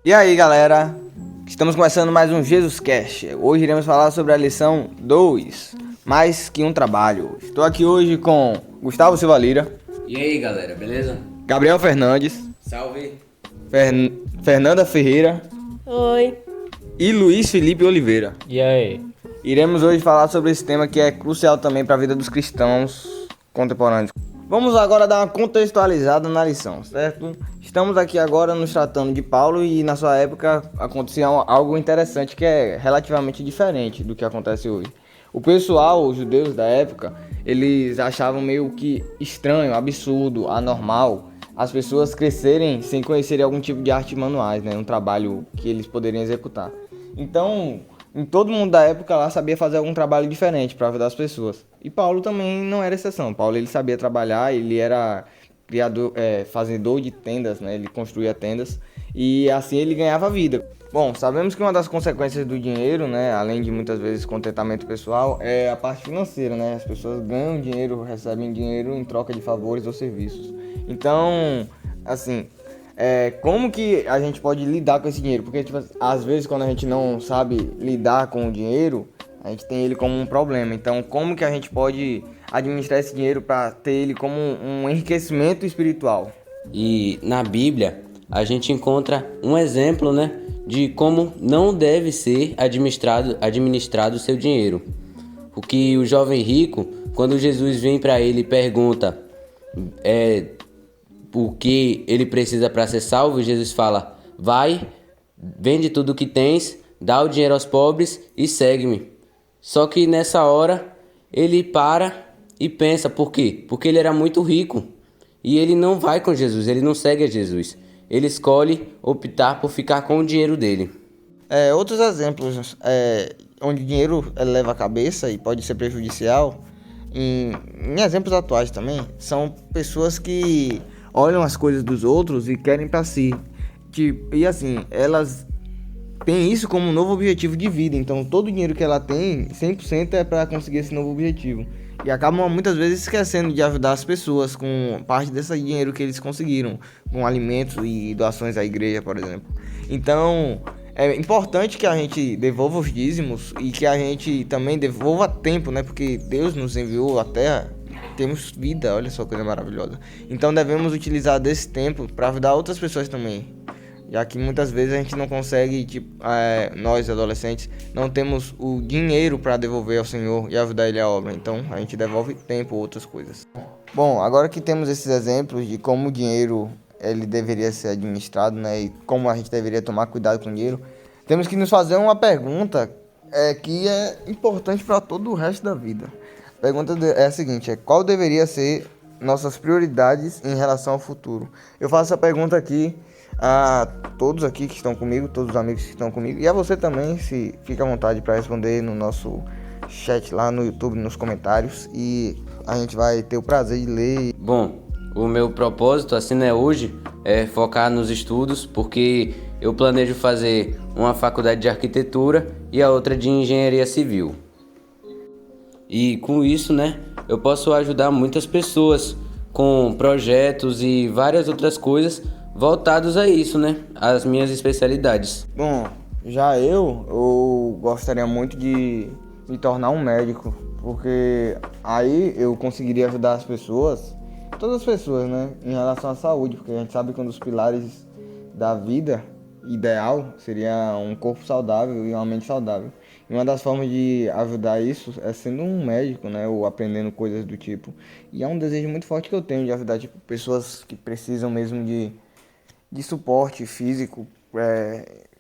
E aí, galera, estamos começando mais um Jesus Cast. Hoje iremos falar sobre a lição 2, mais que um trabalho. Estou aqui hoje com Gustavo Silva Lira. E aí, galera, beleza? Gabriel Fernandes. Salve! Fernanda Ferreira. Oi. E Luiz Felipe Oliveira. E aí? Iremos hoje falar sobre esse tema que é crucial também para a vida dos cristãos contemporâneos. Vamos agora dar uma contextualizada na lição, certo? Estamos aqui agora nos tratando de Paulo e na sua época acontecia algo interessante que é relativamente diferente do que acontece hoje. O pessoal, os judeus da época, eles achavam meio que estranho, absurdo, anormal as pessoas crescerem sem conhecerem algum tipo de artes manuais, né? Um trabalho que eles poderiam executar. Então, em todo mundo da época lá sabia fazer algum trabalho diferente para ajudar as pessoas. E Paulo também não era exceção. Paulo ele sabia trabalhar, ele era criador, fazedor de tendas, né? Ele construía tendas e assim ele ganhava vida. Bom, sabemos que uma das consequências do dinheiro, né, além de muitas vezes contentamento pessoal, é a parte financeira, né? As pessoas ganham dinheiro, recebem dinheiro em troca de favores ou serviços. Então, assim, como que a gente pode lidar com esse dinheiro? Porque, tipo, às vezes, quando a gente não sabe lidar com o dinheiro, a gente tem ele como um problema. Então, como que a gente pode administrar esse dinheiro para ter ele como um enriquecimento espiritual? E na Bíblia, a gente encontra um exemplo, né, de como não deve ser administrado o seu dinheiro. Porque o jovem rico, quando Jesus vem para ele e pergunta o que ele precisa para ser salvo, Jesus fala: vai, vende tudo o que tens, dá o dinheiro aos pobres e segue-me. Só que nessa hora ele para e pensa, por quê? Porque ele era muito rico e ele não vai com Jesus, ele não segue a Jesus. Ele escolhe optar por ficar com o dinheiro dele. Outros exemplos onde o dinheiro leva a cabeça e pode ser prejudicial, em exemplos atuais também, são pessoas que olham as coisas dos outros e querem para si. E assim, elas têm isso como um novo objetivo de vida. Então todo o dinheiro que ela tem, 100% é para conseguir esse novo objetivo. E acabam muitas vezes esquecendo de ajudar as pessoas com parte desse dinheiro que eles conseguiram, com alimentos e doações à igreja, por exemplo. Então é importante que a gente devolva os dízimos e que a gente também devolva tempo, né? Porque Deus nos enviou à terra, temos vida, olha só que coisa maravilhosa. Então devemos utilizar desse tempo para ajudar outras pessoas também. Já que muitas vezes a gente não consegue, nós adolescentes, não temos o dinheiro para devolver ao Senhor e ajudar Ele a obra. Então a gente devolve tempo ou outras coisas. Bom, agora que temos esses exemplos de como o dinheiro ele deveria ser administrado, né, e como a gente deveria tomar cuidado com o dinheiro, temos que nos fazer uma pergunta que é importante para todo o resto da vida. A pergunta é a seguinte: qual deveria ser nossas prioridades em relação ao futuro? Eu faço essa pergunta aqui a todos aqui que estão comigo, todos os amigos que estão comigo, e a você também, se fica à vontade para responder no nosso chat lá no YouTube, nos comentários, e a gente vai ter o prazer de ler. Bom, o meu propósito, assim, né, hoje é focar nos estudos, porque eu planejo fazer uma faculdade de arquitetura e a outra de engenharia civil. E com isso, né, eu posso ajudar muitas pessoas com projetos e várias outras coisas voltados a isso, né? As minhas especialidades. Bom, já eu gostaria muito de me tornar um médico, porque aí eu conseguiria ajudar as pessoas, todas as pessoas, né? Em relação à saúde, porque a gente sabe que um dos pilares da vida ideal seria um corpo saudável e uma mente saudável. E uma das formas de ajudar isso é sendo um médico, né? Ou aprendendo coisas do tipo. E é um desejo muito forte que eu tenho de ajudar, pessoas que precisam mesmo de suporte físico.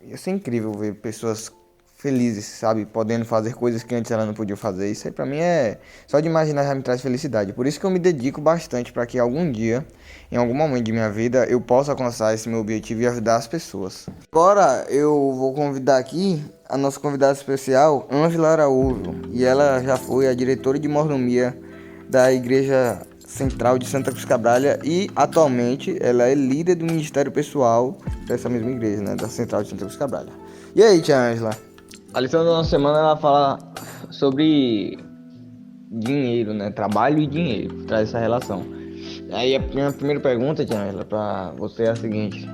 Isso é incrível ver pessoas felizes, sabe? Podendo fazer coisas que antes elas não podiam fazer. Isso aí pra mim só de imaginar já me traz felicidade. Por isso que eu me dedico bastante para que algum dia, em algum momento de minha vida, eu possa alcançar esse meu objetivo e ajudar as pessoas. Agora eu vou convidar aqui a nossa convidada especial, Ângela Araújo. E ela já foi a diretora de mordomia da Igreja Central de Santa Cruz Cabrália e atualmente ela é líder do Ministério Pessoal dessa mesma igreja, né, da Central de Santa Cruz Cabrália. E aí, tia Ângela? A lição da nossa semana ela fala sobre dinheiro, né, trabalho e dinheiro, traz essa relação. Aí a minha primeira pergunta, tia Ângela, pra você é a seguinte: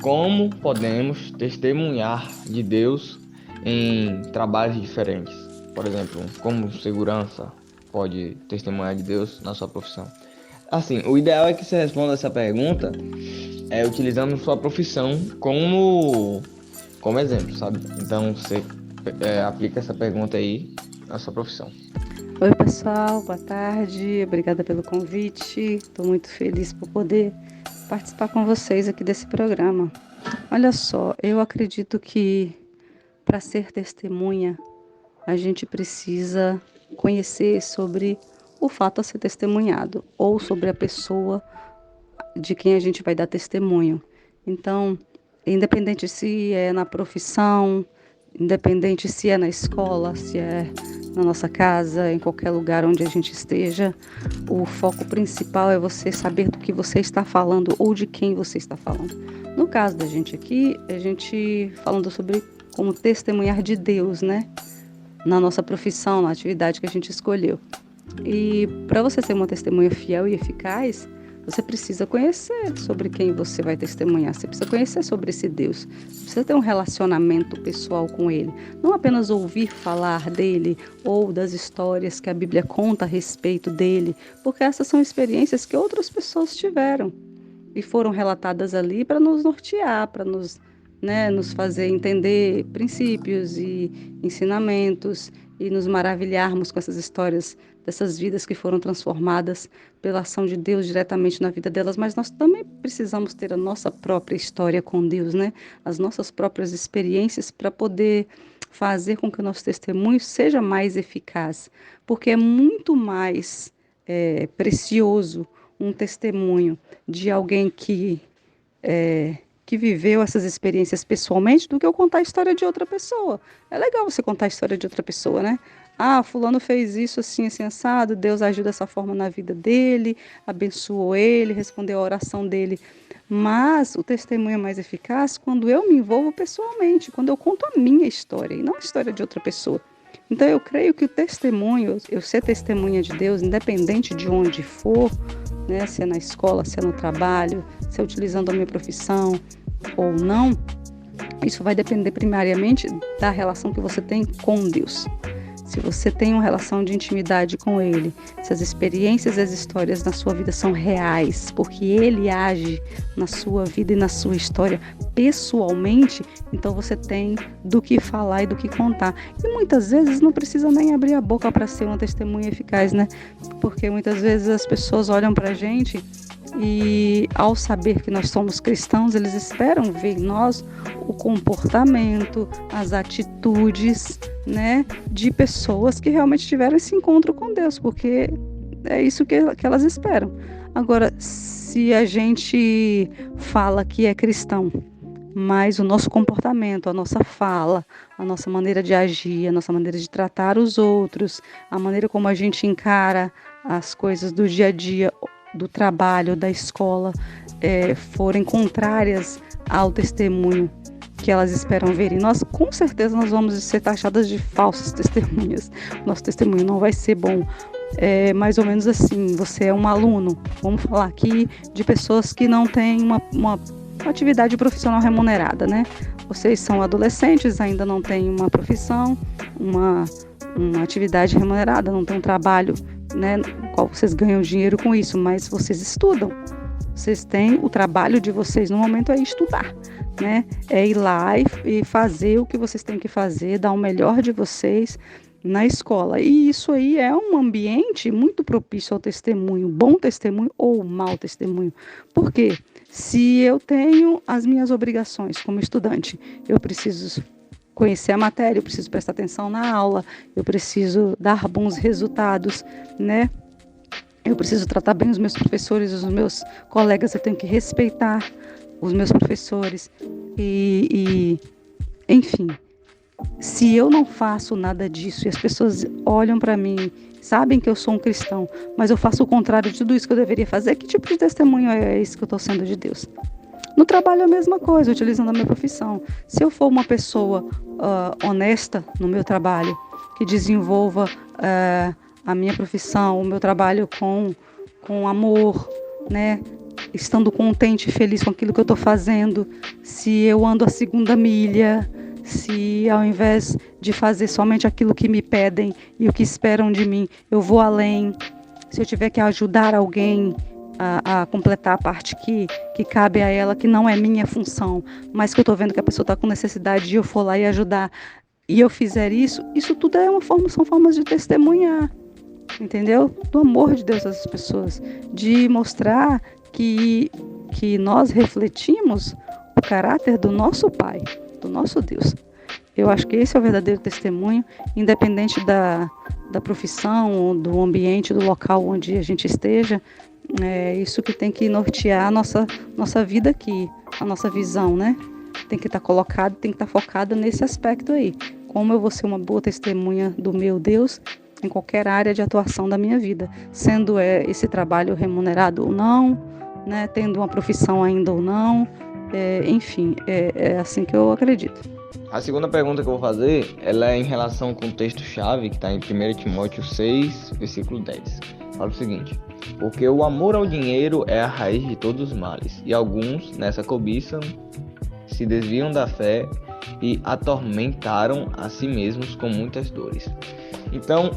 como podemos testemunhar de Deus em trabalhos diferentes. Por exemplo, como segurança pode testemunhar de Deus na sua profissão. Assim, o ideal é que você responda essa pergunta utilizando sua profissão como exemplo, sabe? Então você aplica essa pergunta aí na sua profissão. Oi pessoal, boa tarde, obrigada pelo convite, estou muito feliz por poder participar com vocês aqui desse programa. Olha só, eu acredito que para ser testemunha a gente precisa conhecer sobre o fato a ser testemunhado ou sobre a pessoa de quem a gente vai dar testemunho. Então, independente se é na profissão, independente se é na escola, se é na nossa casa, em qualquer lugar onde a gente esteja, o foco principal é você saber do que você está falando ou de quem você está falando. No caso da gente aqui, a gente falando sobre como testemunhar de Deus, né? Na nossa profissão, na atividade que a gente escolheu. E para você ser uma testemunha fiel e eficaz, você precisa conhecer sobre quem você vai testemunhar. Você precisa conhecer sobre esse Deus. Você precisa ter um relacionamento pessoal com Ele. Não apenas ouvir falar dele ou das histórias que a Bíblia conta a respeito dele, porque essas são experiências que outras pessoas tiveram e foram relatadas ali para nos nortear, para nos fazer entender princípios e ensinamentos e nos maravilharmos com essas histórias dessas vidas que foram transformadas pela ação de Deus diretamente na vida delas, mas nós também precisamos ter a nossa própria história com Deus, né? As nossas próprias experiências para poder fazer com que o nosso testemunho seja mais eficaz, porque é muito mais precioso um testemunho de alguém que viveu essas experiências pessoalmente do que eu contar a história de outra pessoa. É legal você contar a história de outra pessoa, né? Ah, fulano fez isso assim, assim, assado, Deus agiu dessa forma na vida dele, abençoou ele, respondeu a oração dele. Mas o testemunho é mais eficaz quando eu me envolvo pessoalmente, quando eu conto a minha história e não a história de outra pessoa. Então eu creio que o testemunho, eu ser testemunha de Deus, independente de onde for, né, se é na escola, se é no trabalho, se é utilizando a minha profissão ou não, isso vai depender primariamente da relação que você tem com Deus. Se você tem uma relação de intimidade com Ele, se as experiências e as histórias na sua vida são reais, porque Ele age na sua vida e na sua história pessoalmente, então você tem do que falar e do que contar. E muitas vezes não precisa nem abrir a boca para ser uma testemunha eficaz, né? Porque muitas vezes as pessoas olham para a gente e, ao saber que nós somos cristãos, eles esperam ver em nós o comportamento, as atitudes, né, de pessoas que realmente tiveram esse encontro com Deus, porque é isso que elas esperam. Agora, se a gente fala que é cristão, mas o nosso comportamento, a nossa fala, a nossa maneira de agir, a nossa maneira de tratar os outros, a maneira como a gente encara as coisas do dia a dia, do trabalho, da escola, forem contrárias ao testemunho que elas esperam ver em nós, com certeza nós vamos ser taxadas de falsas testemunhas. Nosso testemunho não vai ser bom. É mais ou menos assim, você é um aluno, vamos falar aqui de pessoas que não têm uma atividade profissional remunerada, né? Vocês são adolescentes, ainda não têm uma profissão, uma atividade remunerada, não tem um trabalho, né, no qual vocês ganham dinheiro com isso, mas vocês estudam. Vocês têm o trabalho de vocês no momento é estudar, né? É ir lá e fazer o que vocês têm que fazer, dar o melhor de vocês na escola. E isso aí é um ambiente muito propício ao testemunho, bom testemunho ou mau testemunho. Por quê? Se eu tenho as minhas obrigações como estudante, eu preciso conhecer a matéria, eu preciso prestar atenção na aula, eu preciso dar bons resultados, né? Eu preciso tratar bem os meus professores, os meus colegas, eu tenho que respeitar os meus professores. Enfim, se eu não faço nada disso e as pessoas olham para mim, sabem que eu sou um cristão, mas eu faço o contrário de tudo isso que eu deveria fazer, que tipo de testemunho é esse que eu estou sendo de Deus? No trabalho é a mesma coisa, utilizando a minha profissão. Se eu for uma pessoa honesta no meu trabalho, que desenvolva a minha profissão, o meu trabalho com amor, né? estando contente e feliz com aquilo que eu estou fazendo, se eu ando a segunda milha, se ao invés de fazer somente aquilo que me pedem e o que esperam de mim, eu vou além, se eu tiver que ajudar alguém a completar a parte que cabe a ela, que não é minha função, mas que eu estou vendo que a pessoa está com necessidade e eu for lá e ajudar, e eu fizer isso, isso tudo são formas de testemunhar, entendeu? Do amor de Deus às pessoas, de mostrar que nós refletimos o caráter do nosso Pai, do nosso Deus. Eu acho que esse é o verdadeiro testemunho, independente da profissão, do ambiente, do local onde a gente esteja. É isso que tem que nortear a nossa vida aqui, a nossa visão, né? Tem que estar colocado, tem que estar focada nesse aspecto aí. Como eu vou ser uma boa testemunha do meu Deus em qualquer área de atuação da minha vida, sendo esse trabalho remunerado ou não, né? Tendo uma profissão ainda ou não, enfim, é assim que eu acredito. A segunda pergunta que eu vou fazer, ela é em relação com o texto-chave, que está em 1 Timóteo 6, versículo 10. Fala o seguinte: porque o amor ao dinheiro é a raiz de todos os males, e alguns, nessa cobiça, se desviam da fé e atormentaram a si mesmos com muitas dores. Então,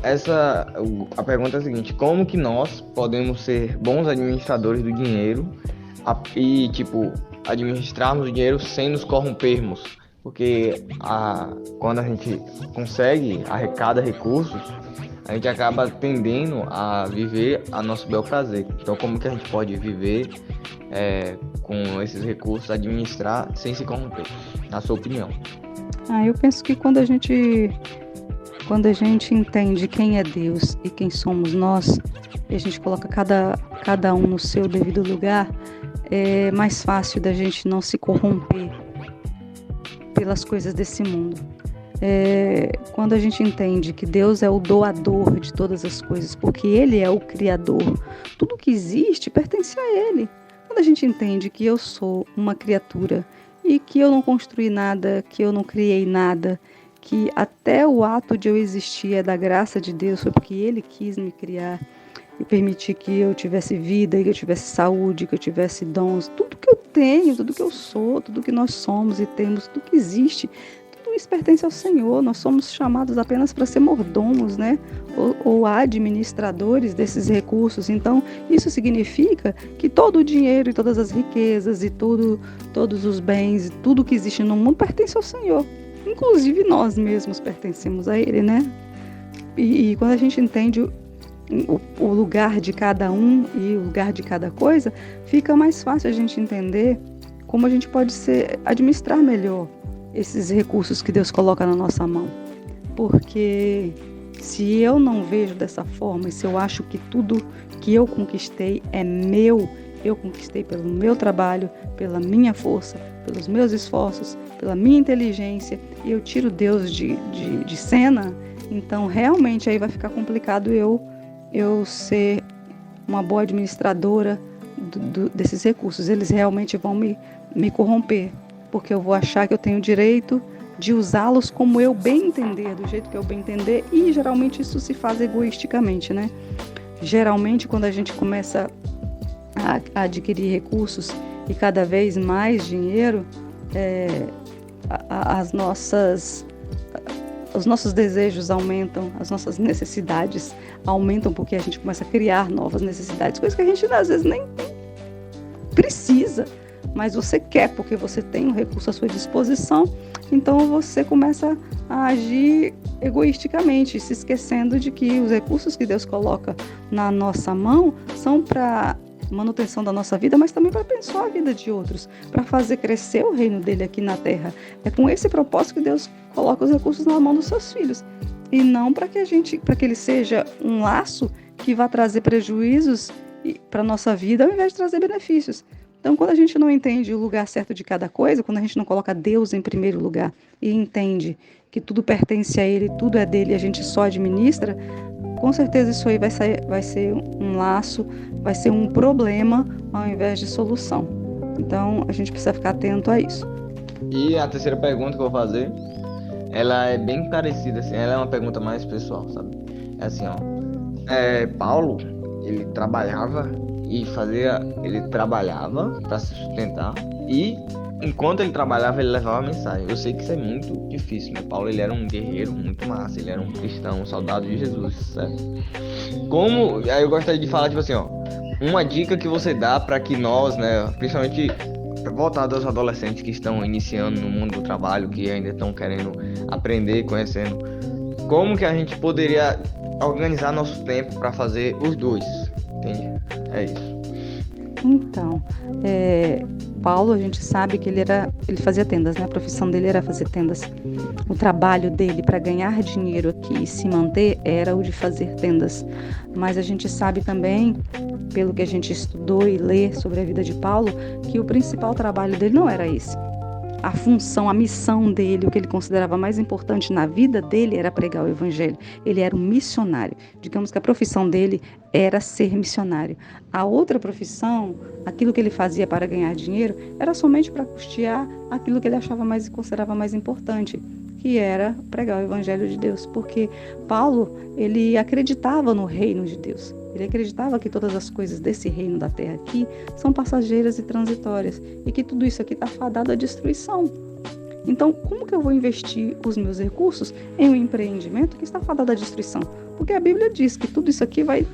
a pergunta é a seguinte: como que nós podemos ser bons administradores do dinheiro e, administrarmos o dinheiro sem nos corrompermos? Porque quando a gente consegue, arrecada recursos, a gente acaba tendendo a viver a nosso bel prazer. Então, como que a gente pode viver com esses recursos, administrar sem se corromper, na sua opinião? Eu penso que quando a gente entende quem é Deus e quem somos nós, e a gente coloca cada um no seu devido lugar, é mais fácil da gente não se corromper pelas coisas desse mundo. Quando a gente entende que Deus é o doador de todas as coisas, porque Ele é o Criador, tudo que existe pertence a Ele. Quando a gente entende que eu sou uma criatura e que eu não construí nada, que eu não criei nada, que até o ato de eu existir é da graça de Deus, foi porque Ele quis me criar e permitir que eu tivesse vida, que eu tivesse saúde, que eu tivesse dons, tudo que eu tenho, tudo que eu sou, tudo que nós somos e temos, tudo que existe, tudo isso pertence ao Senhor. Nós somos chamados apenas para ser mordomos, né? Ou administradores desses recursos. Então, isso significa que todo o dinheiro e todas as riquezas e todos os bens e tudo que existe no mundo pertence ao Senhor. Inclusive nós mesmos pertencemos a Ele, né? E quando a gente entende o lugar de cada um e o lugar de cada coisa, fica mais fácil a gente entender como a gente pode administrar melhor esses recursos que Deus coloca na nossa mão. Porque se eu não vejo dessa forma, e se eu acho que tudo que eu conquistei é meu, eu conquistei pelo meu trabalho, pela minha força, pelos meus esforços, pela minha inteligência, e eu tiro Deus de cena, então realmente aí vai ficar complicado eu ser uma boa administradora desses recursos. Eles realmente vão me corromper, porque eu vou achar que eu tenho o direito de usá-los como eu bem entender, do jeito que eu bem entender, e geralmente isso se faz egoisticamente, né? Geralmente, quando a gente começa a adquirir recursos e cada vez mais dinheiro, os nossos desejos aumentam, as nossas necessidades aumentam, porque a gente começa a criar novas necessidades, coisas que a gente às vezes nem precisa, mas você quer porque você tem um recurso à sua disposição, então você começa a agir egoisticamente, se esquecendo de que os recursos que Deus coloca na nossa mão são para manutenção da nossa vida, mas também para abençoar a vida de outros, para fazer crescer o reino dele aqui na terra. É com esse propósito que Deus coloca os recursos na mão dos seus filhos, e não para que ele seja um laço que vá trazer prejuízos para a nossa vida, ao invés de trazer benefícios. Então, quando a gente não entende o lugar certo de cada coisa, quando a gente não coloca Deus em primeiro lugar e entende que tudo pertence a Ele, tudo é dele e a gente só administra, com certeza isso aí vai ser um laço, vai ser um problema ao invés de solução. Então, a gente precisa ficar atento a isso. E a terceira pergunta que eu vou fazer, ela é bem parecida, assim, ela é uma pergunta mais pessoal, sabe? É assim, Paulo, ele trabalhava e ele trabalhava para se sustentar e enquanto ele trabalhava ele levava a mensagem. Eu sei que isso é muito difícil, né? Paulo ele era um guerreiro muito massa, ele era um cristão, um soldado de Jesus, certo? Aí eu gostaria de falar tipo assim, ó, uma dica que você dá para que nós, né, principalmente voltado aos adolescentes que estão iniciando no mundo do trabalho, que ainda estão querendo aprender, conhecendo, como que a gente poderia organizar nosso tempo para fazer os dois, entende? É isso. Então, Paulo, a gente sabe que ele fazia tendas, né? A profissão dele era fazer tendas. O trabalho dele para ganhar dinheiro aqui e se manter era o de fazer tendas. Mas a gente sabe também, pelo que a gente estudou e lê sobre a vida de Paulo, que o principal trabalho dele não era esse. A função, a missão dele, o que ele considerava mais importante na vida dele era pregar o evangelho. Ele era um missionário. Digamos que a profissão dele era ser missionário. A outra profissão, aquilo que ele fazia para ganhar dinheiro, era somente para custear aquilo que ele achava mais e considerava mais importante, que era pregar o evangelho de Deus. Porque Paulo, ele acreditava no reino de Deus. Ele acreditava que todas as coisas desse reino da terra aqui são passageiras e transitórias e que tudo isso aqui está fadado à destruição. Então, como que eu vou investir os meus recursos em um empreendimento que está fadado à destruição? Porque a Bíblia diz que tudo isso aqui vai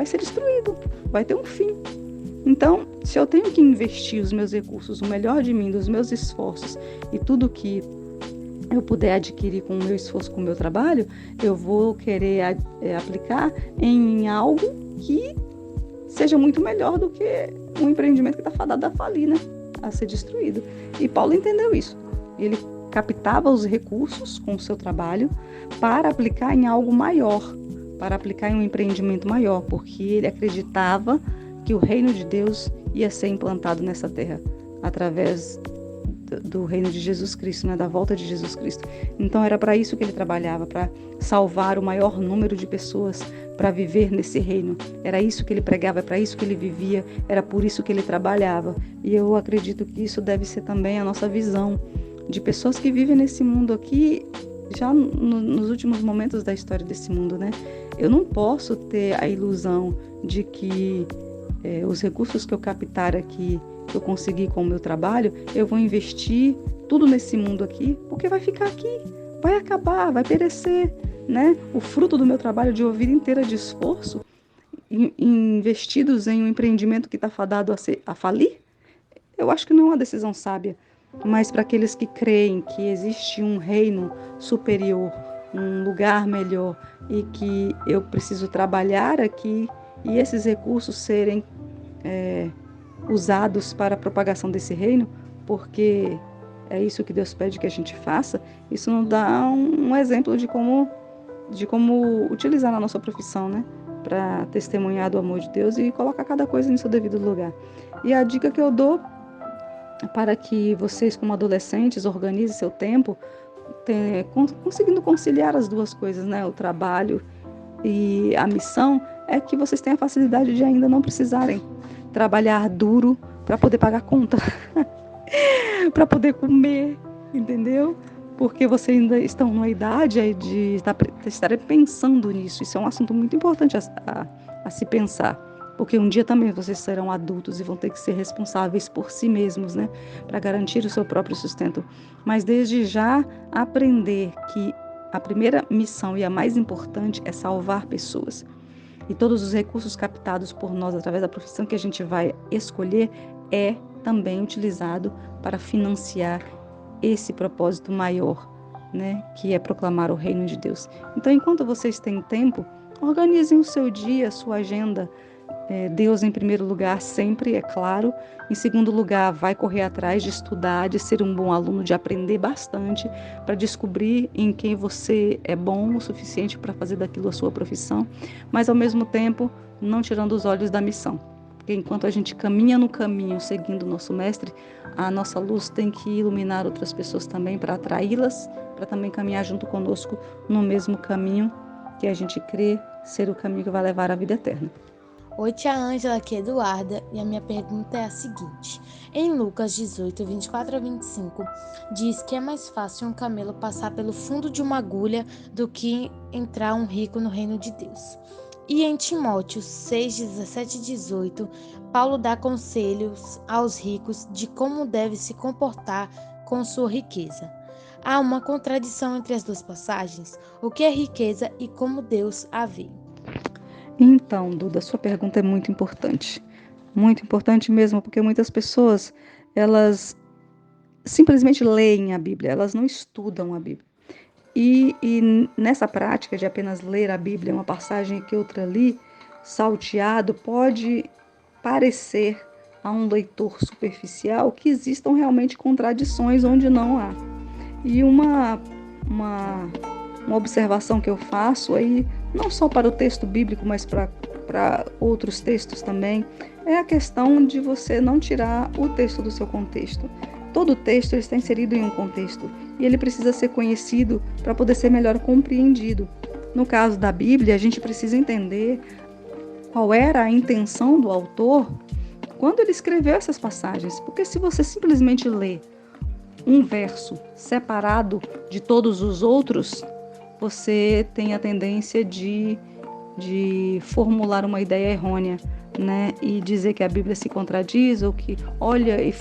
ser destruído, vai ter um fim. Então, se eu tenho que investir os meus recursos, o melhor de mim, dos meus esforços e tudo que eu puder adquirir com o meu esforço, com o meu trabalho, eu vou querer aplicar em algo que seja muito melhor do que um empreendimento que está fadado a falir, né? A ser destruído. E Paulo entendeu isso. Ele captava os recursos com o seu trabalho para aplicar em algo maior, para aplicar em um empreendimento maior, porque ele acreditava que o reino de Deus ia ser implantado nessa terra através do reino de Jesus Cristo, né, da volta de Jesus Cristo. Então era para isso que ele trabalhava, para salvar o maior número de pessoas para viver nesse reino. Era isso que ele pregava, é para isso que ele vivia, era por isso que ele trabalhava. E eu acredito que isso deve ser também a nossa visão de pessoas que vivem nesse mundo aqui, já nos últimos momentos da história desse mundo, né? Eu não posso ter a ilusão de que os recursos que eu captar aqui, que eu conseguir com o meu trabalho, eu vou investir tudo nesse mundo aqui, porque vai ficar aqui, vai acabar, vai perecer, né? O fruto do meu trabalho de uma vida inteira de esforço, investidos em um empreendimento que está fadado a falir, eu acho que não é uma decisão sábia. Mas para aqueles que creem que existe um reino superior, um lugar melhor e que eu preciso trabalhar aqui e esses recursos serem usados para a propagação desse reino, porque é isso que Deus pede que a gente faça, isso nos dá um exemplo de como utilizar na nossa profissão, né? Para testemunhar do amor de Deus e colocar cada coisa em seu devido lugar. E a dica que eu dou para que vocês, como adolescentes, organizem seu tempo, conseguindo conciliar as duas coisas, né? O trabalho e a missão, é que vocês tenham a facilidade de ainda não precisarem trabalhar duro para poder pagar conta, para poder comer, entendeu? Porque vocês ainda estão numa idade de estarem pensando nisso. Isso é um assunto muito importante a se pensar. Porque um dia também vocês serão adultos e vão ter que ser responsáveis por si mesmos, né? Para garantir o seu próprio sustento. Mas desde já aprender que a primeira missão e a mais importante é salvar pessoas. E todos os recursos captados por nós através da profissão que a gente vai escolher é também utilizado para financiar esse propósito maior, né? Que é proclamar o reino de Deus. Então, enquanto vocês têm tempo, organizem o seu dia, a sua agenda. Deus em primeiro lugar sempre, é claro. Em segundo lugar, vai correr atrás de estudar, de ser um bom aluno, de aprender bastante para descobrir em quem você é bom o suficiente para fazer daquilo a sua profissão, mas ao mesmo tempo não tirando os olhos da missão. Porque enquanto a gente caminha no caminho seguindo o nosso mestre, a nossa luz tem que iluminar outras pessoas também para atraí-las, para também caminhar junto conosco no mesmo caminho que a gente crê ser o caminho que vai levar à vida eterna. Oi, tia Ângela, aqui é Eduarda, e a minha pergunta é a seguinte. Em Lucas 18, 24 a 25, diz que é mais fácil um camelo passar pelo fundo de uma agulha do que entrar um rico no reino de Deus. E em Timóteo 6, 17 e 18, Paulo dá conselhos aos ricos de como deve se comportar com sua riqueza. Há uma contradição entre as duas passagens. O que é riqueza e como Deus a vê? Então, Duda, sua pergunta é muito importante. Muito importante mesmo, porque muitas pessoas, elas simplesmente leem a Bíblia, elas não estudam a Bíblia. E nessa prática de apenas ler a Bíblia, uma passagem que outra ali, salteado, pode parecer a um leitor superficial que existam realmente contradições onde não há. E uma observação que eu faço aí, não só para o texto bíblico, mas para outros textos também, é a questão de você não tirar o texto do seu contexto. Todo texto está inserido em um contexto e ele precisa ser conhecido para poder ser melhor compreendido. No caso da Bíblia, a gente precisa entender qual era a intenção do autor quando ele escreveu essas passagens. Porque se você simplesmente lê um verso separado de todos os outros, você tem a tendência de formular uma ideia errônea, né? E dizer que a Bíblia se contradiz ou que olha e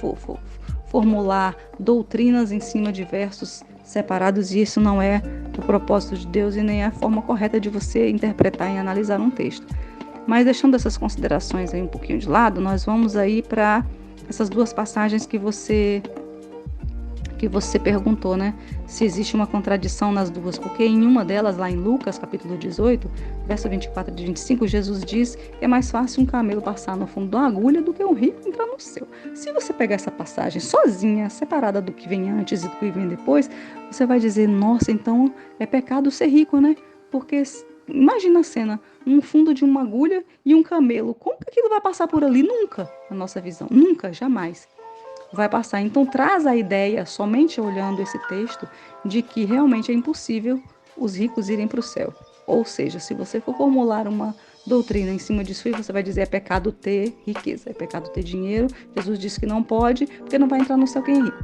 formular doutrinas em cima de versos separados, e isso não é o propósito de Deus e nem é a forma correta de você interpretar e analisar um texto. Mas deixando essas considerações aí um pouquinho de lado, nós vamos aí para essas duas passagens que você perguntou, né? Se existe uma contradição nas duas, porque em uma delas, lá em Lucas, capítulo 18, verso 24 e 25, Jesus diz que é mais fácil um camelo passar no fundo de uma agulha do que um rico entrar no céu. Se você pegar essa passagem sozinha, separada do que vem antes e do que vem depois, você vai dizer, nossa, então é pecado ser rico, né? Porque imagina a cena, um fundo de uma agulha e um camelo. Como que aquilo vai passar por ali? Nunca, na nossa visão. Nunca, jamais vai passar. Então traz a ideia, somente olhando esse texto, de que realmente é impossível os ricos irem para o céu. Ou seja, se você for formular uma doutrina em cima disso, você vai dizer é pecado ter riqueza, é pecado ter dinheiro. Jesus disse que não pode, porque não vai entrar no céu quem é rico,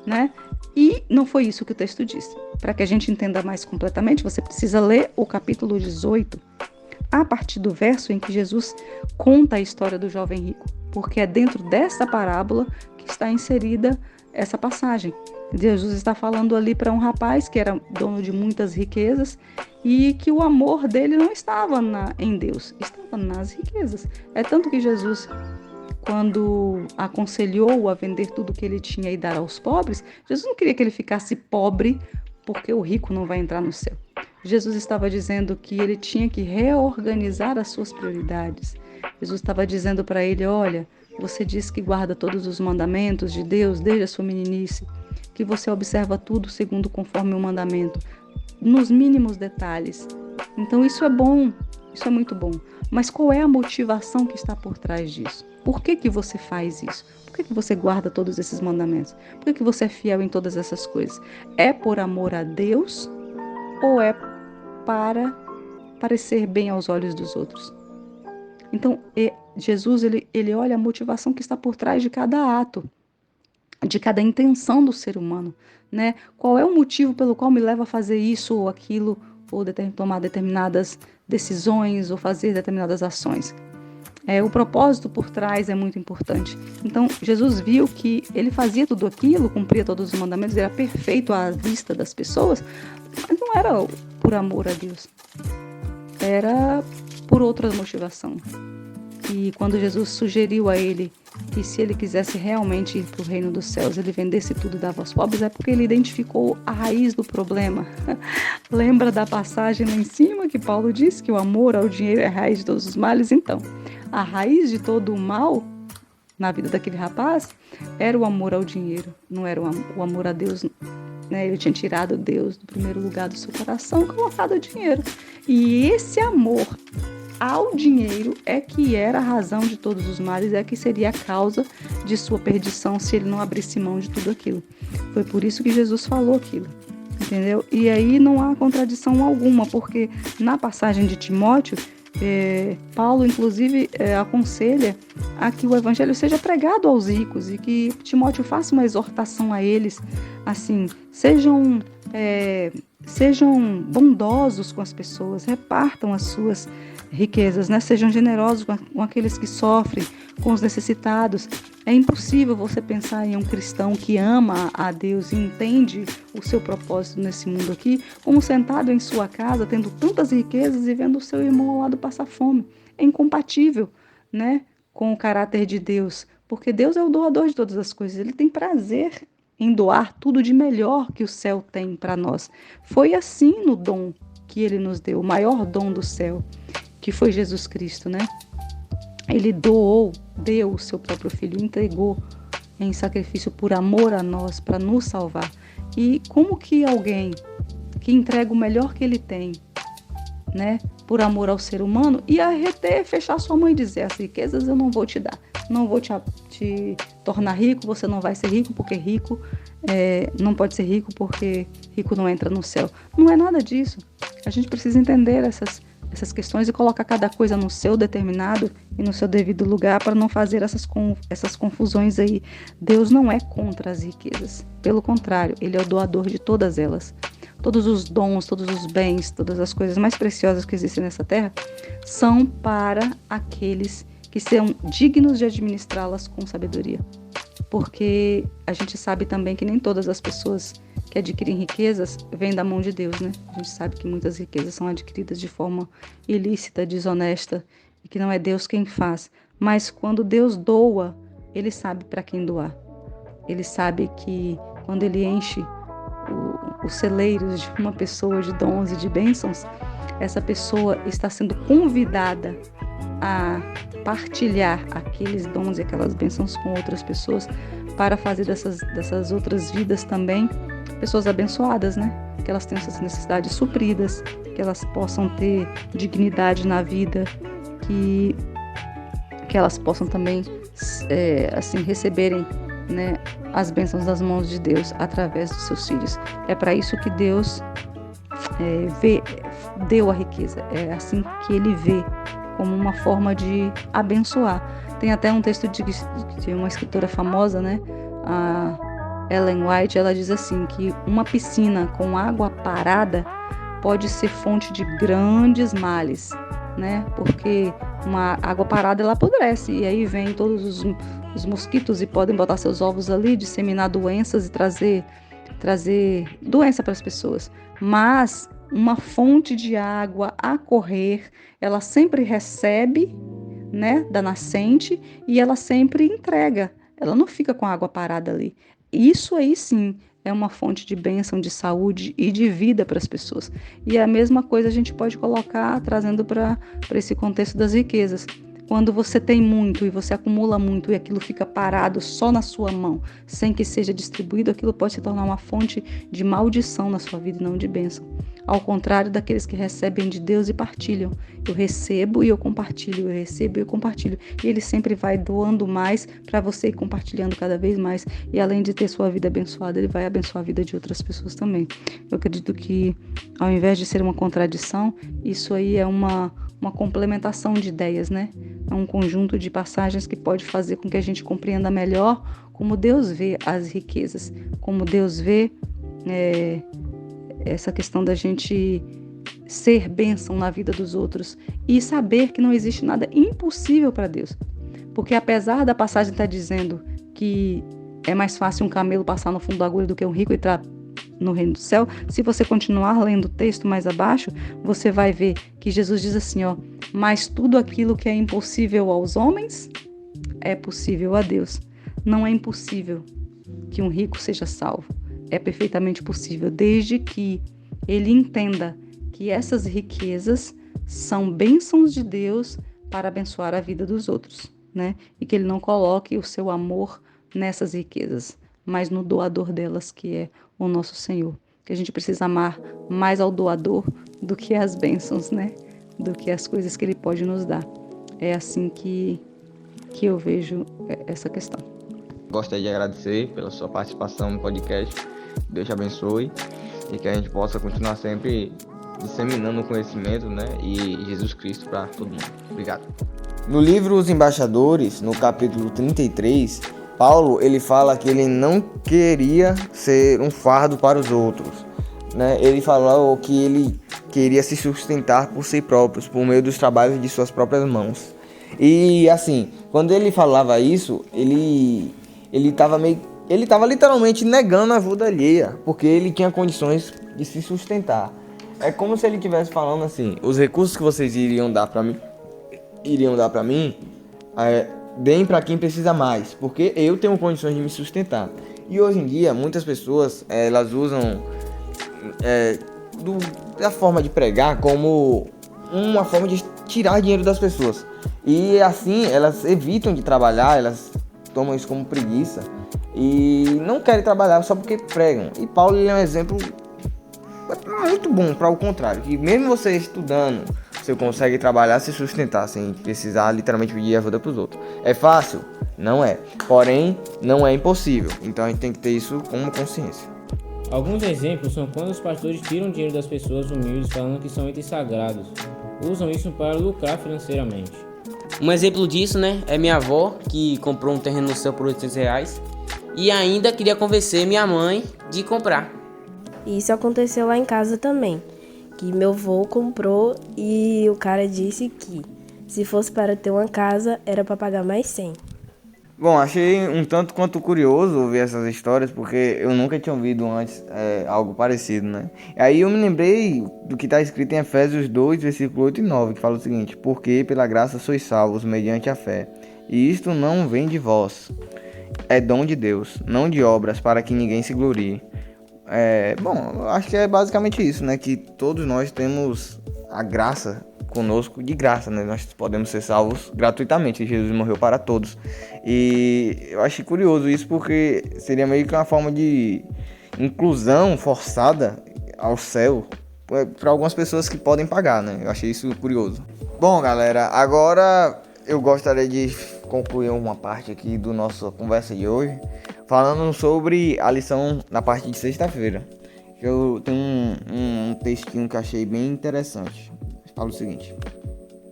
né? E não foi isso que o texto disse. Para que a gente entenda mais completamente, você precisa ler o capítulo 18, a partir do verso em que Jesus conta a história do jovem rico, porque é dentro dessa parábola que está inserida essa passagem. Jesus está falando ali para um rapaz que era dono de muitas riquezas e que o amor dele não estava em Deus, estava nas riquezas. É tanto que Jesus, quando aconselhou a vender tudo que ele tinha e dar aos pobres, Jesus não queria que ele ficasse pobre porque o rico não vai entrar no céu. Jesus estava dizendo que ele tinha que reorganizar as suas prioridades. Jesus estava dizendo para ele, olha, você diz que guarda todos os mandamentos de Deus desde a sua meninice, que você observa tudo segundo conforme o mandamento, nos mínimos detalhes. Então isso é bom, isso é muito bom. Mas qual é a motivação que está por trás disso? Por que você faz isso? Por que você guarda todos esses mandamentos? Por que você é fiel em todas essas coisas? É por amor a Deus ou é para parecer bem aos olhos dos outros? Então, Jesus, ele olha a motivação que está por trás de cada ato, de cada intenção do ser humano, né? Qual é o motivo pelo qual me leva a fazer isso ou aquilo, ou tomar determinadas decisões, ou fazer determinadas ações? O propósito por trás é muito importante. Então, Jesus viu que ele fazia tudo aquilo, cumpria todos os mandamentos, era perfeito à vista das pessoas, mas não era por amor a Deus. Era por outra motivação. E quando Jesus sugeriu a ele que se ele quisesse realmente ir para o reino dos céus, ele vendesse tudo e dava aos pobres, é porque ele identificou a raiz do problema. Lembra da passagem lá em cima que Paulo disse que o amor ao dinheiro é a raiz de todos os males? Então, a raiz de todo o mal na vida daquele rapaz era o amor ao dinheiro, não era o amor a Deus, né? Ele tinha tirado Deus do primeiro lugar do seu coração e colocado o dinheiro. E esse amor ao dinheiro é que era a razão de todos os males, é que seria a causa de sua perdição se ele não abrisse mão de tudo aquilo. Foi por isso que Jesus falou aquilo, entendeu? E aí não há contradição alguma, porque na passagem de Timóteo, Paulo inclusive aconselha a que o evangelho seja pregado aos ricos e que Timóteo faça uma exortação a eles, assim, sejam bondosos com as pessoas, repartam as suas riquezas, né? Sejam generosos com aqueles que sofrem, com os necessitados. É impossível você pensar em um cristão que ama a Deus e entende o seu propósito nesse mundo aqui, como sentado em sua casa, tendo tantas riquezas e vendo o seu irmão ao lado passar fome. É incompatível, né, com o caráter de Deus, porque Deus é o doador de todas as coisas. Ele tem prazer em doar tudo de melhor que o céu tem para nós. Foi assim no dom que ele nos deu, o maior dom do céu, que foi Jesus Cristo, né? Ele deu o seu próprio filho, entregou em sacrifício por amor a nós, para nos salvar. E como que alguém que entrega o melhor que ele tem, né, por amor ao ser humano, ia reter, fechar sua mão e dizer: as riquezas eu não vou te dar, não vou te tornar rico, você não vai ser rico, porque rico não pode ser rico, porque rico não entra no céu. Não é nada disso. A gente precisa entender essas questões e colocar cada coisa no seu determinado e no seu devido lugar, para não fazer essas confusões aí. Deus não é contra as riquezas, pelo contrário, ele é o doador de todas elas. Todos os dons, todos os bens, todas as coisas mais preciosas que existem nessa terra são para aqueles que são dignos de administrá-las com sabedoria. Porque a gente sabe também que nem todas as pessoas que adquirem riquezas vêm da mão de Deus, né? A gente sabe que muitas riquezas são adquiridas de forma ilícita, desonesta, e que não é Deus quem faz. Mas quando Deus doa, ele sabe para quem doar. Ele sabe que quando ele enche os celeiros de uma pessoa de dons e de bênçãos, essa pessoa está sendo convidada a partilhar aqueles dons e aquelas bênçãos com outras pessoas, para fazer dessas outras vidas também pessoas abençoadas, né? Que elas tenham essas necessidades supridas, que elas possam ter dignidade na vida, que elas possam também assim receberem, né, as bênçãos das mãos de Deus através dos seus filhos. É para isso que Deus deu a riqueza. É assim que ele vê, como uma forma de abençoar. Tem até um texto de uma escritora famosa, né, a Ellen White. Ela diz assim, que uma piscina com água parada pode ser fonte de grandes males, né, porque uma água parada ela apodrece, e aí vem todos os mosquitos e podem botar seus ovos ali, disseminar doenças e trazer doença para as pessoas. Mas uma fonte de água a correr, ela sempre recebe, né, da nascente, e ela sempre entrega. Ela não fica com a água parada ali. Isso aí sim é uma fonte de bênção, de saúde e de vida para as pessoas. E a mesma coisa a gente pode colocar trazendo para esse contexto das riquezas. Quando você tem muito e você acumula muito e aquilo fica parado só na sua mão, sem que seja distribuído, aquilo pode se tornar uma fonte de maldição na sua vida e não de bênção. Ao contrário daqueles que recebem de Deus e partilham. Eu recebo e eu compartilho, eu recebo e eu compartilho. E ele sempre vai doando mais para você ir compartilhando cada vez mais. E além de ter sua vida abençoada, ele vai abençoar a vida de outras pessoas também. Eu acredito que, ao invés de ser uma contradição, isso aí é uma complementação de ideias, né? É um conjunto de passagens que pode fazer com que a gente compreenda melhor como Deus vê as riquezas, como Deus vê essa questão da gente ser bênção na vida dos outros e saber que não existe nada impossível para Deus. Porque apesar da passagem estar dizendo que é mais fácil um camelo passar no fundo da agulha do que um rico entrar no reino do céu, se você continuar lendo o texto mais abaixo, você vai ver que Jesus diz assim, ó: mas tudo aquilo que é impossível aos homens é possível a Deus. Não é impossível que um rico seja salvo. É perfeitamente possível, desde que ele entenda que essas riquezas são bênçãos de Deus para abençoar a vida dos outros, né? E que ele não coloque o seu amor nessas riquezas, mas no doador delas, que é o nosso Senhor. Que a gente precisa amar mais ao doador do que as bênçãos, né? Do que as coisas que ele pode nos dar. É assim que eu vejo essa questão. Gostaria de agradecer pela sua participação no podcast. Deus te abençoe e que a gente possa continuar sempre disseminando o conhecimento, né, e Jesus Cristo para todo mundo. Obrigado. No livro Os Embaixadores, no capítulo 33, Paulo ele fala que ele não queria ser um fardo para os outros, né? Ele falou que ele queria se sustentar por si próprio, por meio dos trabalhos de suas próprias mãos. E assim, quando ele falava isso, ele estava literalmente negando a ajuda alheia, porque ele tinha condições de se sustentar. É como se ele estivesse falando assim: os recursos que vocês iriam dar para mim, deem para quem precisa mais, porque eu tenho condições de me sustentar. E hoje em dia, muitas pessoas, elas usam da forma de pregar como uma forma de tirar dinheiro das pessoas. E assim, elas evitam de trabalhar, elas tomam isso como preguiça e não querem trabalhar só porque pregam. E Paulo ele é um exemplo muito bom para o contrário, que mesmo você estudando, você consegue trabalhar, se sustentar sem precisar literalmente pedir ajuda para os outros. É fácil? Não é. Porém, não é impossível. Então a gente tem que ter isso como consciência. Alguns exemplos são quando os pastores tiram dinheiro das pessoas humildes falando que são itens sagrados. Usam isso para lucrar financeiramente. Um exemplo disso, né, é minha avó, que comprou um terreno no céu por R$800 e ainda queria convencer minha mãe de comprar. Isso aconteceu lá em casa também, que meu avô comprou e o cara disse que se fosse para ter uma casa era para pagar mais 100. Bom, achei um tanto quanto curioso ouvir essas histórias, porque eu nunca tinha ouvido antes algo parecido, né? Aí eu me lembrei do que está escrito em Efésios 2, versículo 8 e 9, que fala o seguinte: porque pela graça sois salvos mediante a fé, e isto não vem de vós, é dom de Deus, não de obras, para que ninguém se glorie. Bom, acho que é basicamente isso, né? Que todos nós temos a graça conosco de graça, né? Nós podemos ser salvos gratuitamente. Jesus morreu para todos. E eu achei curioso isso, porque seria meio que uma forma de inclusão forçada ao céu para algumas pessoas que podem pagar, né? Eu achei isso curioso. Bom, galera, agora eu gostaria de concluir uma parte aqui do nossa conversa de hoje, falando sobre a lição na parte de sexta-feira. Eu tenho um textinho que eu achei bem interessante. Fala o seguinte: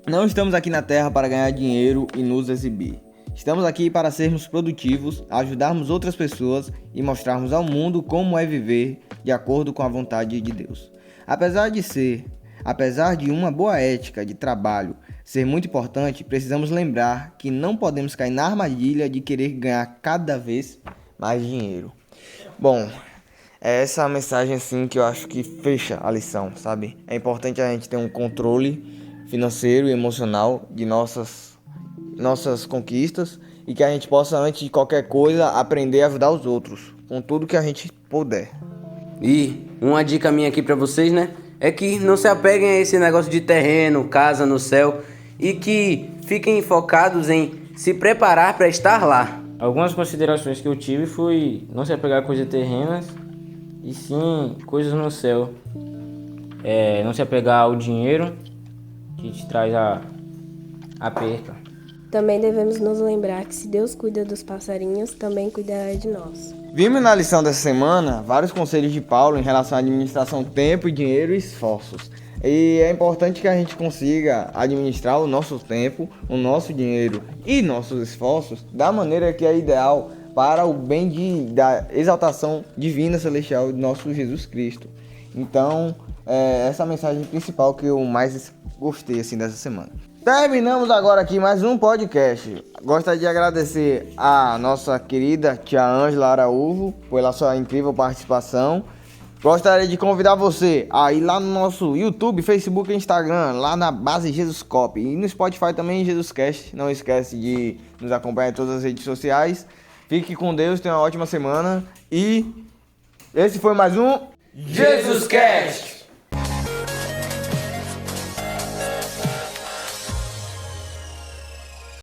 não estamos aqui na Terra para ganhar dinheiro e nos exibir. Estamos aqui para sermos produtivos, ajudarmos outras pessoas e mostrarmos ao mundo como é viver de acordo com a vontade de Deus. Apesar de uma boa ética de trabalho ser muito importante, precisamos lembrar que não podemos cair na armadilha de querer ganhar cada vez mais dinheiro. Bom, é essa mensagem assim que eu acho que fecha a lição, sabe? É importante a gente ter um controle financeiro e emocional de nossas conquistas e que a gente possa, antes de qualquer coisa, aprender a ajudar os outros com tudo que a gente puder. E uma dica minha aqui pra vocês, né? É que não se apeguem a esse negócio de terreno, casa no céu e que fiquem focados em se preparar para estar lá. Algumas considerações que eu tive foi não se apegar a coisas terrenas e sim coisas no céu. Não se apegar ao dinheiro que te traz a perca. Também devemos nos lembrar que se Deus cuida dos passarinhos, também cuidará de nós. Vimos na lição dessa semana vários conselhos de Paulo em relação à administração tempo, dinheiro e esforços. E é importante que a gente consiga administrar o nosso tempo, o nosso dinheiro e nossos esforços da maneira que é ideal para o bem da exaltação divina celestial de nosso Jesus Cristo. Então, essa é a mensagem principal que eu mais gostei assim dessa semana. Terminamos agora aqui mais um podcast. Gostaria de agradecer a nossa querida tia Ângela Araújo pela sua incrível participação. Gostaria de convidar você a ir lá no nosso YouTube, Facebook e Instagram, lá na base Jesuscop. E no Spotify também, JesusCast. Não esquece de nos acompanhar em todas as redes sociais. Fique com Deus, tenha uma ótima semana. E esse foi mais um JesusCast.